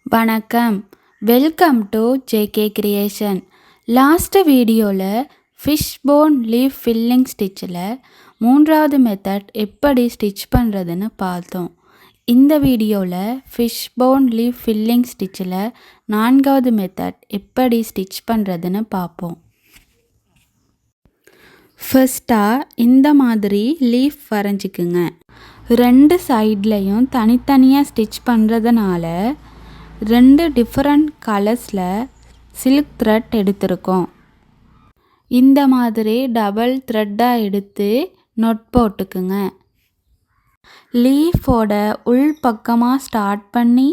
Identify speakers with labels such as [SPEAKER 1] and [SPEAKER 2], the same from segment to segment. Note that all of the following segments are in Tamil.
[SPEAKER 1] வணக்கம், welcome to JK creation. Last வீடியோவில் ஃபிஷ் போன் லீஃப் ஃபில்லிங் ஸ்டிச்சில் 3வது மெத்தட் எப்படி ஸ்டிச் பண்ணுறதுன்னு பார்த்தோம். இந்த வீடியோவில் ஃபிஷ் போன் லீஃப் ஃபில்லிங் ஸ்டிச்சில் 4வது மெத்தட் எப்படி ஸ்டிச் பண்ணுறதுன்னு பார்ப்போம். ஃபர்ஸ்ட்டாக இந்த மாதிரி லீஃப் வரைஞ்சிக்குங்க. 2 சைட்லையும் தனித்தனியாக ஸ்டிச் பண்ணுறதுனால 2 டிஃப்ரெண்ட் கலர்ஸில் சில்க் த்ரெட் எடுத்திருக்கோம். இந்த மாதிரி டபுள் த்ரெட்டாக எடுத்து நொட் போட்டுக்குங்க. லீஃபோட உள் பக்கமாக ஸ்டார்ட் பண்ணி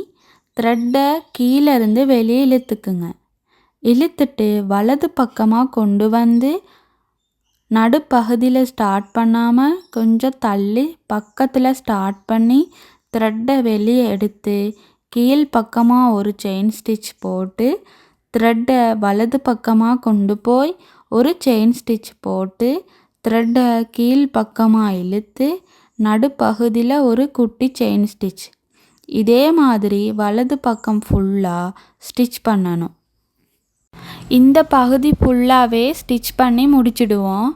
[SPEAKER 1] த்ரெட்டை கீழேருந்து வெளியே இழுத்துக்குங்க. இழுத்துட்டு வலது பக்கமாக கொண்டு வந்து நடுப்பகுதியில் ஸ்டார்ட் பண்ணாமல் கொஞ்சம் தள்ளி பக்கத்தில் ஸ்டார்ட் பண்ணி த்ரெட்டை வெளியே எடுத்து கீழ் பக்கமாக ஒரு செயின் ஸ்டிச் போட்டு த்ரெட்டை வலது பக்கமாக கொண்டு போய் ஒரு செயின் ஸ்டிச் போட்டு த்ரெட்டை கீழ் பக்கமாக இழுத்து நடுப்பகுதியில் ஒரு குட்டி செயின் ஸ்டிச். இதே மாதிரி வலது பக்கம் ஃபுல்லாக ஸ்டிச் பண்ணணும். இந்த பகுதி ஃபுல்லாகவே ஸ்டிச் பண்ணி முடிச்சிடுவோம்.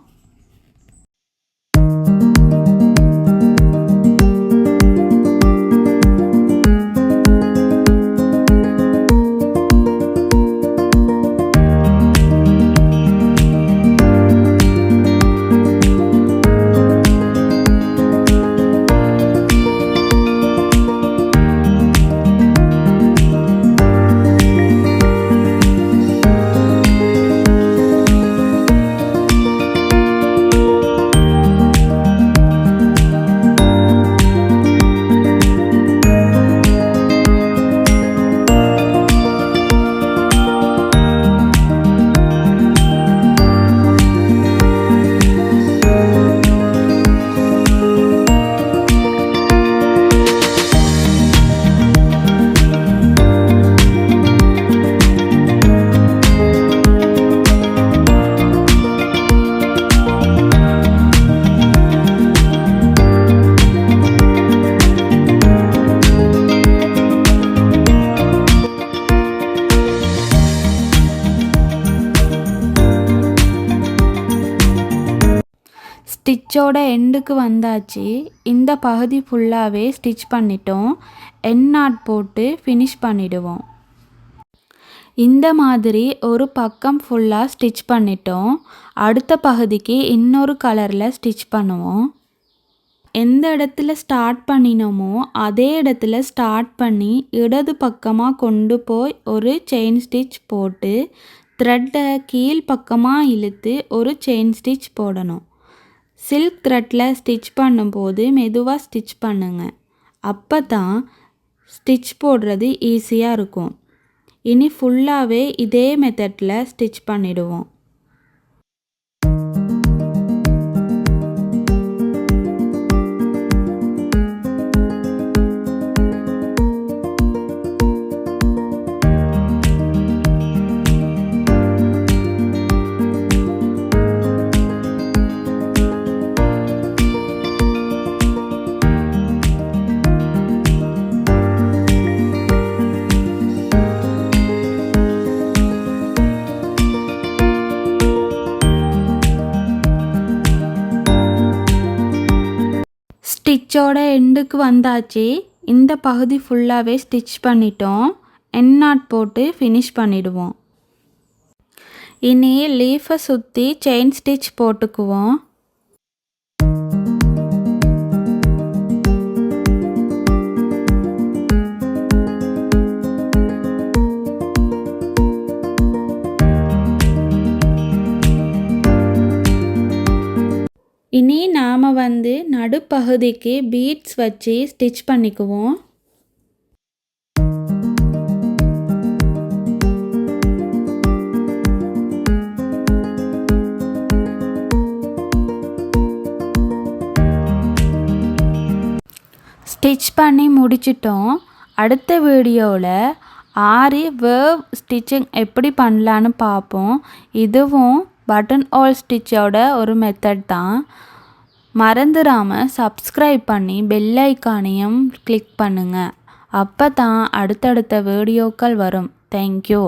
[SPEAKER 1] ஸ்டிச்சோட எண்டுக்கு வந்தாச்சு. இந்த பகுதி ஃபுல்லாகவே ஸ்டிச் பண்ணிட்டோம். எண்ட் நாட் போட்டு ஃபினிஷ் பண்ணிடுவோம். இந்த மாதிரி ஒரு பக்கம் ஃபுல்லாக ஸ்டிச் பண்ணிட்டோம். அடுத்த பகுதிக்கு இன்னொரு கலரில் ஸ்டிச் பண்ணுவோம். எந்த இடத்துல ஸ்டார்ட் பண்ணினோமோ அதே இடத்துல ஸ்டார்ட் பண்ணி இடது பக்கமாக கொண்டு போய் ஒரு செயின் ஸ்டிச் போட்டு த்ரெட்டை கீழ் பக்கமாக இழுத்து ஒரு செயின் ஸ்டிச் போடணும். சில்க் த்ரெட்டில் ஸ்டிச் பண்ணும்போது மெதுவாக ஸ்டிச் பண்ணுங்க. அப்போ தான் ஸ்டிச் போடுறது ஈஸியாக இருக்கும். இனி ஃபுல்லாகவே இதே மெத்தடில் ஸ்டிச் பண்ணிடுவோம். ஸ்டிச்சோட எண்டுக்கு வந்தாச்சு. இந்த பகுதி ஃபுல்லாகவே ஸ்டிச் பண்ணிட்டோம். எண்ட் நாட் போட்டு ஃபினிஷ் பண்ணிடுவோம். இனி லீஃபை சுற்றி செயின் ஸ்டிச் போட்டுக்குவோம். இனி நாம் நடுப்பகுதிக்கு பீட்ஸ் வச்சு ஸ்டிச் பண்ணிக்குவோம். ஸ்டிச் பண்ணி முடிச்சிட்டோம். அடுத்த வீடியோவில் ஆரி வேவ் ஸ்டிச்சிங் எப்படி பண்ணலான்னு பார்ப்போம். இதுவும் பட்டன் ஹோல் ஸ்டிச்சோட ஒரு மெத்தட் தான். மறந்துடாமல் சப்ஸ்கிரைப் பண்ணி பெல் ஐக்கானையும் கிளிக் பண்ணுங்கள். அப்போ தான் அடுத்தடுத்த வீடியோக்கள் வரும். தேங்க்யூ.